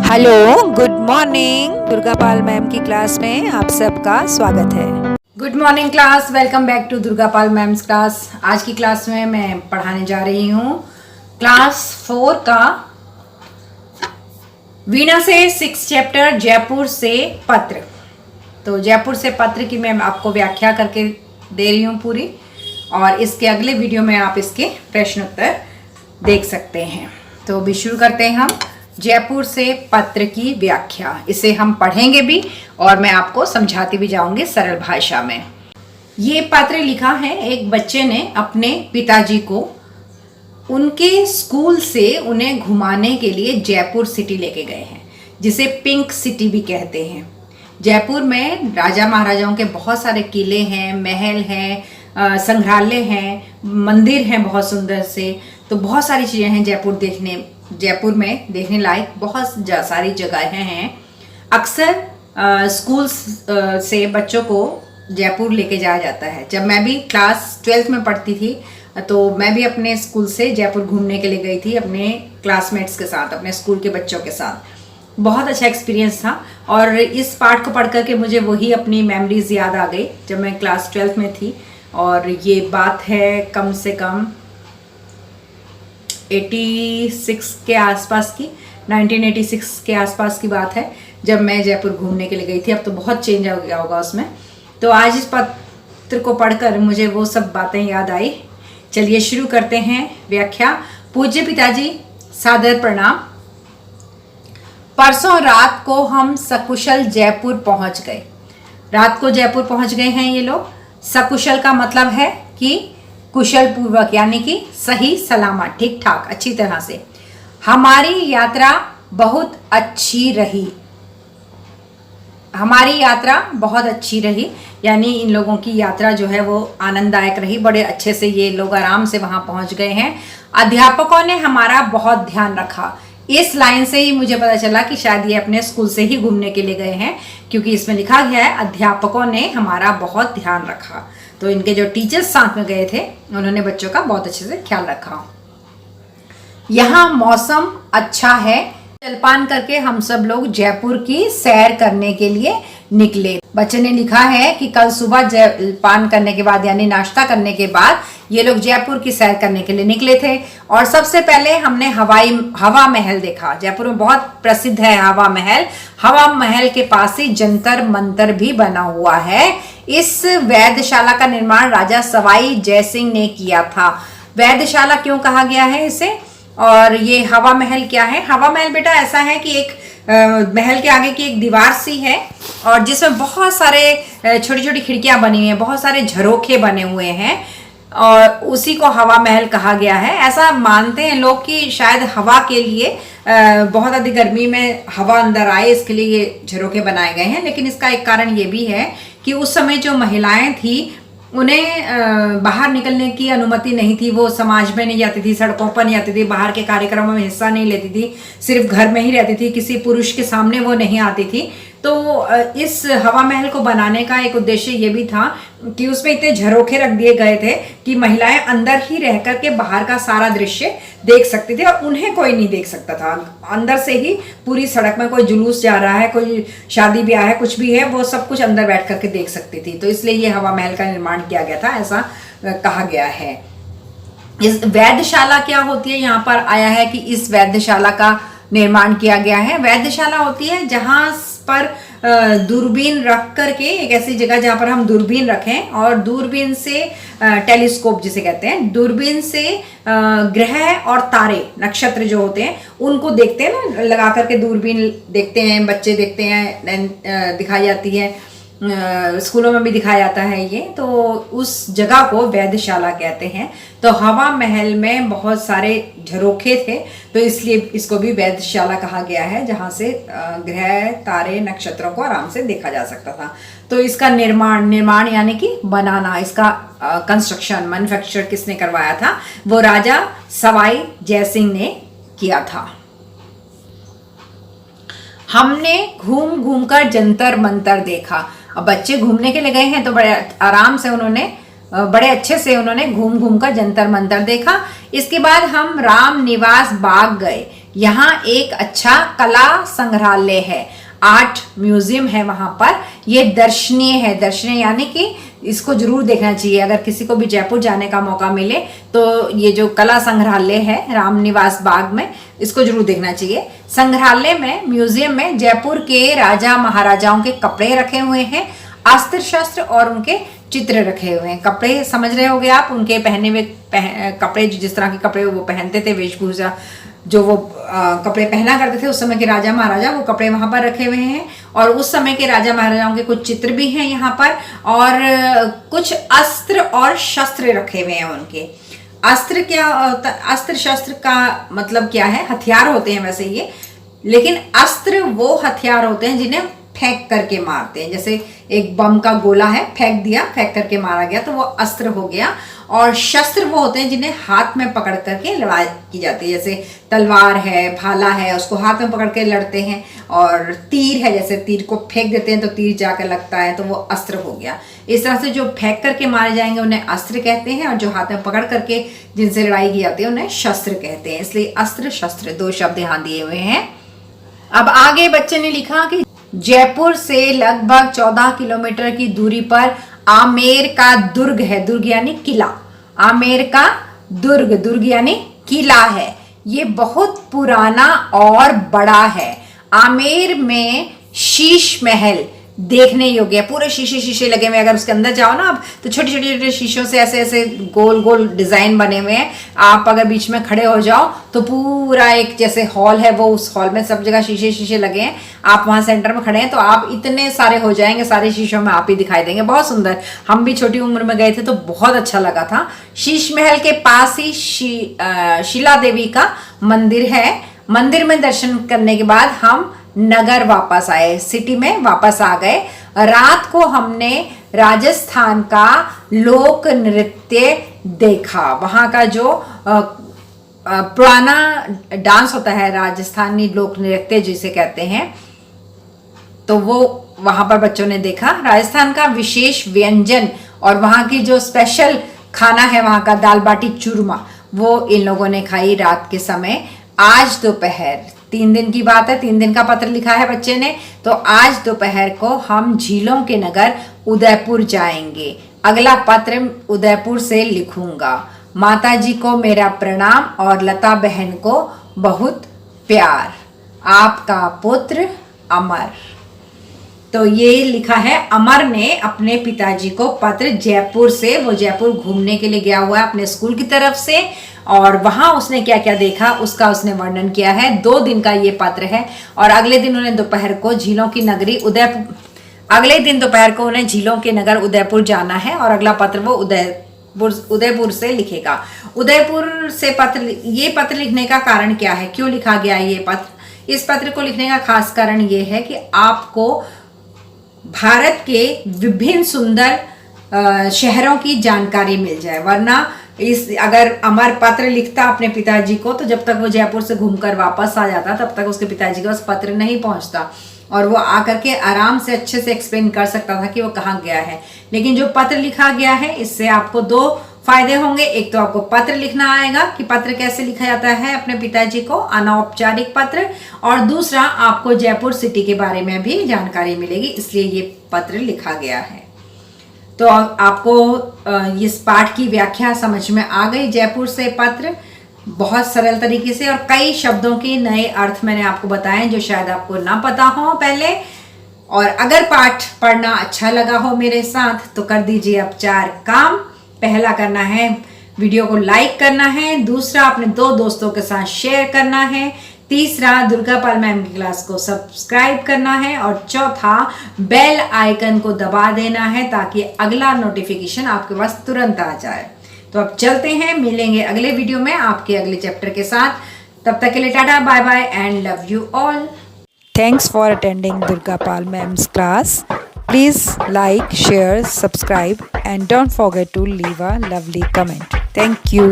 Hello, good morning. Durga Pal ma'am की class में आप सबका स्वागत है। Good morning class, welcome back to Durga Pal ma'am's class. आज की क्लास में मैं पढ़ाने जा रही हूँ क्लास 4 का वीणा से 6 चैप्टर जयपुर से पत्र। तो जयपुर से पत्र की मैं आपको व्याख्या करके दे रही हूँ पूरी, और इसके अगले वीडियो में आप इसके प्रश्न उत्तर देख सकते हैं। तो अभी शुरू करते हैं हम जयपुर से पत्र की व्याख्या। इसे हम पढ़ेंगे भी और मैं आपको समझाती भी जाऊंगी सरल भाषा में। ये पत्र लिखा है एक बच्चे ने अपने पिताजी को, उनके स्कूल से उन्हें घुमाने के लिए जयपुर सिटी लेके गए हैं, जिसे पिंक सिटी भी कहते हैं। जयपुर में राजा महाराजाओं के बहुत सारे किले हैं, महल हैं, संग्रहालय हैं, मंदिर हैं बहुत सुंदर से। तो बहुत सारी चीज़ें हैं जयपुर में देखने लायक बहुत सारी जगहें हैं। अक्सर स्कूल से बच्चों को जयपुर लेके जाया जाता है। जब मैं भी क्लास 12th में पढ़ती थी तो मैं भी अपने स्कूल से जयपुर घूमने के लिए गई थी, अपने क्लासमेट्स के साथ, अपने स्कूल के बच्चों के साथ। बहुत अच्छा एक्सपीरियंस था और इस पार्ट को पढ़ करके मुझे वही अपनी मेमोरीज याद आ गई जब मैं क्लास 12th में थी। और ये बात है कम से कम 86 के आसपास की, 1986 के आसपास की बात है जब मैं जयपुर घूमने के लिए गई थी। अब तो बहुत चेंज हो गया होगा उसमें। तो आज इस पत्र को पढ़कर मुझे वो सब बातें याद आई। चलिए शुरू करते हैं व्याख्या। पूज्य पिताजी, सादर प्रणाम। परसों रात को हम सकुशल जयपुर पहुंच गए। रात को जयपुर पहुंच गए हैं ये लोग। सकुशल का मतलब है कि कुशल पूर्वक, यानी कि सही सलामत, ठीक ठाक, अच्छी तरह से। हमारी यात्रा बहुत अच्छी रही। हमारी यात्रा बहुत अच्छी रही यानी इन लोगों की यात्रा जो है वो आनंददायक रही। बड़े अच्छे से ये लोग आराम से वहां पहुंच गए हैं। अध्यापकों ने हमारा बहुत ध्यान रखा। इस लाइन से ही मुझे पता चला कि शायद ये अपने स्कूल से ही घूमने के लिए गए हैं, क्योंकि इसमें लिखा गया है अध्यापकों ने हमारा बहुत ध्यान रखा। तो इनके जो टीचर्स साथ में गए थे उन्होंने बच्चों का बहुत अच्छे से ख्याल रखा। यहाँ मौसम अच्छा है। जलपान करके हम सब लोग जयपुर की सैर करने के लिए निकले। बच्चे ने लिखा है कि कल सुबह जलपान करने के बाद, यानी नाश्ता करने के बाद, ये लोग जयपुर की सैर करने के लिए निकले थे। और सबसे पहले हमने हवा महल देखा। जयपुर में बहुत प्रसिद्ध है हवा महल। हवा महल के पास ही जंतर मंतर भी बना हुआ है। इस वैधशाला का निर्माण राजा सवाई जयसिंह ने किया था। वैधशाला क्यों कहा गया है इसे? और ये हवा महल क्या है? हवा महल बेटा ऐसा है कि एक महल के आगे की एक दीवार सी है और जिसमें बहुत सारे छोटी छोटी खिड़कियां बनी हुई हैं, बहुत सारे झरोखे बने हुए हैं, और उसी को हवा महल कहा गया है। ऐसा मानते हैं लोग कि शायद हवा के लिए, बहुत अधिक गर्मी में हवा अंदर आए, इसके लिए ये झरोखे बनाए गए हैं। लेकिन इसका एक कारण ये भी है कि उस समय जो महिलाएं थी उन्हें बाहर निकलने की अनुमति नहीं थी। वो समाज में नहीं जाती थी, सड़कों पर नहीं जाती थी, बाहर के कार्यक्रमों में हिस्सा नहीं लेती थी, सिर्फ घर में ही रहती थी, किसी पुरुष के सामने वो नहीं आती थी। तो इस हवा महल को बनाने का एक उद्देश्य ये भी था कि उसमें इतने झरोखे रख दिए गए थे कि महिलाएं अंदर ही रह करके बाहर का सारा दृश्य देख सकती थी और उन्हें कोई नहीं देख सकता था। अंदर से ही पूरी सड़क में कोई जुलूस जा रहा है, कोई शादी ब्याह है, कुछ भी है, वो सब कुछ अंदर बैठ करके देख सकती थी। तो इसलिए ये हवा महल का निर्माण किया गया था, ऐसा कहा गया है। इस वैधशाला क्या होती है, यहाँ पर आया है कि इस वैधशाला का निर्माण किया गया है। वैधशाला होती है जहां पर दूरबीन रख करके, एक ऐसी जगह जहां पर हम दूरबीन रखें और दूरबीन से, टेलीस्कोप जिसे कहते हैं, दूरबीन से ग्रह और तारे, नक्षत्र जो होते हैं उनको देखते हैं ना, लगा करके दूरबीन देखते हैं, बच्चे देखते हैं, दिखाई जाती है, स्कूलों में भी दिखाया जाता है ये। तो उस जगह को वैधशाला कहते हैं। तो हवा महल में बहुत सारे झरोखे थे, तो इसलिए इसको भी वैधशाला कहा गया है, जहां से ग्रह, तारे, नक्षत्रों को आराम से देखा जा सकता था। तो इसका निर्माण यानी कि बनाना, इसका कंस्ट्रक्शन, मैन्युफैक्चर किसने करवाया था? वो राजा सवाई जयसिंह ने किया था। हमने घूम घूम कर जंतर मंतर देखा। अब बच्चे घूमने के लिए गए हैं तो बड़े आराम से उन्होंने, बड़े अच्छे से उन्होंने घूम घूम कर जंतर मंतर देखा। इसके बाद हम राम निवास बाग गए। यहाँ एक अच्छा कला संग्रहालय है, आर्ट म्यूजियम है वहां पर। ये दर्शनीय है, दर्शनीय यानी कि इसको जरूर देखना चाहिए। अगर किसी को भी जयपुर जाने का मौका मिले तो ये जो कला संग्रहालय है रामनिवास बाग में, इसको जरूर देखना चाहिए। संग्रहालय में, म्यूजियम में जयपुर के राजा महाराजाओं के कपड़े रखे हुए हैं, अस्त्र शस्त्र और उनके चित्र रखे हुए हैं। कपड़े समझ रहे होंगे आप, उनके पहने हुए कपड़े, जिस तरह के कपड़े वो पहनते थे, वेशभूषा जो वो कपड़े पहना करते थे उस समय के राजा महाराजा, वो कपड़े वहां पर रखे हुए हैं। और उस समय के राजा महाराजाओं के कुछ चित्र भी हैं यहाँ पर, और कुछ अस्त्र और शस्त्र रखे हुए हैं उनके। अस्त्र क्या, अस्त्र शस्त्र का मतलब क्या है? हथियार होते हैं वैसे ये, लेकिन अस्त्र वो हथियार होते हैं जिन्हें फेंक करके मारते हैं। जैसे एक बम का गोला है, फेंक दिया, फेंक करके मारा गया, तो वो अस्त्र हो गया। और शस्त्र वो होते हैं जिन्हें हाथ में पकड़ करके लड़ाई की जाती है। जैसे तलवार है, भाला है, उसको हाथ में पकड़ के लड़ते हैं। और तीर है, जैसे तीर को फेंक देते हैं तो तीर जाकर लगता है, तो वो अस्त्र हो गया। इस तरह से जो फेंक करके मारे जाएंगे उन्हें अस्त्र कहते हैं, और जो हाथ में पकड़ करके जिनसे लड़ाई की जाती है उन्हें शस्त्र कहते हैं। इसलिए अस्त्र शस्त्र दो शब्द यहाँ दिए हुए हैं। अब आगे बच्चे ने लिखा कि जयपुर से लगभग 14 किलोमीटर की दूरी पर आमेर का दुर्ग है। दुर्ग यानी किला। आमेर का दुर्ग, दुर्ग यानी किला है। ये बहुत पुराना और बड़ा है। आमेर में शीश महल देखने योग्य है। पूरे शीशे शीशे लगे हुए, अगर उसके अंदर जाओ ना आप, तो छोटे छोटे छोटे शीशों से ऐसे ऐसे गोल गोल डिजाइन बने हुए हैं। आप अगर बीच में खड़े हो जाओ तो पूरा एक जैसे हॉल है, वो उस हॉल में सब जगह शीशे शीशे लगे हैं। आप वहां सेंटर में खड़े हैं तो आप इतने सारे हो जाएंगे, सारे शीशों में आप ही दिखाई देंगे। बहुत सुंदर, हम भी छोटी उम्र में गए थे तो बहुत अच्छा लगा था। शीश महल के पास ही शीला देवी का मंदिर है। मंदिर में दर्शन करने के बाद हम नगर वापस आए, सिटी में वापस आ गए। रात को हमने राजस्थान का लोक नृत्य देखा। वहां का जो पुराना डांस होता है, राजस्थानी लोक नृत्य जिसे कहते हैं, तो वो वहां पर बच्चों ने देखा। राजस्थान का विशेष व्यंजन और वहां की जो स्पेशल खाना है वहां का, दाल बाटी चूरमा, वो इन लोगों ने खाई रात के समय। आज दोपहर, 3 दिन की बात है, 3 दिन का पत्र लिखा है बच्चे ने, तो आज दोपहर को हम झीलों के नगर उदयपुर जाएंगे। अगला पत्र उदयपुर से लिखूंगा। माता जी को मेरा प्रणाम और लता बहन को बहुत प्यार। आपका पुत्र अमर। तो ये लिखा है, अमर ने अपने पिताजी को पत्र जयपुर से, वो जयपुर घूमने के लिए गया हुआ है अपने स्कूल की तरफ से, और वहां उसने क्या क्या देखा उसका उसने वर्णन किया है। 2 दिन का ये पत्र है। और अगले दिन उन्हें दोपहर को झीलों की नगरी उदयपुर, अगले दिन दोपहर को उन्हें झीलों के नगर उदयपुर जाना है। और अगला पत्र वो उदयपुर से लिखेगा। उदयपुर से पत्र, ये पत्र लिखने का कारण क्या है, क्यों लिखा गया ये पत्र? इस पत्र को लिखने का खास कारण ये है कि आपको भारत के विभिन्न सुंदर शहरों की जानकारी मिल जाए। वरना अगर अमर पत्र लिखता अपने पिताजी को, तो जब तक वो जयपुर से घूमकर वापस आ जाता तब तक उसके पिताजी के पास पत्र नहीं पहुंचता, और वो आकर के आराम से अच्छे से एक्सप्लेन कर सकता था कि वो कहाँ गया है। लेकिन जो पत्र लिखा गया है, इससे आपको 2 फायदे होंगे। एक तो आपको पत्र लिखना आएगा कि पत्र कैसे लिखा जाता है अपने पिताजी को, अनौपचारिक पत्र, और दूसरा आपको जयपुर सिटी के बारे में भी जानकारी मिलेगी, इसलिए ये पत्र लिखा गया है। तो आपको इस पाठ की व्याख्या समझ में आ गई। जयपुर से पत्र बहुत सरल तरीके से, और कई शब्दों के नए अर्थ मैंने आपको बताए जो शायद आपको ना पता हो पहले। और अगर पाठ पढ़ना अच्छा लगा हो मेरे साथ तो कर दीजिए अब 4 काम। पहला करना है, वीडियो को लाइक करना है। दूसरा, अपने 2 दोस्तों के साथ शेयर करना है। तीसरा, दुर्गा पाल मैम की क्लास को सब्सक्राइब करना है। और चौथा, बेल आइकन को दबा देना है ताकि अगला नोटिफिकेशन आपके पास तुरंत आ जाए। तो अब चलते हैं, मिलेंगे अगले वीडियो में आपके अगले चैप्टर के साथ। तब तक के लिए टाटा, bye bye and love you all. Thanks for attending Durga Pal Ma'am's class. Please like, share, subscribe and don't forget to leave a lovely comment. Thank you.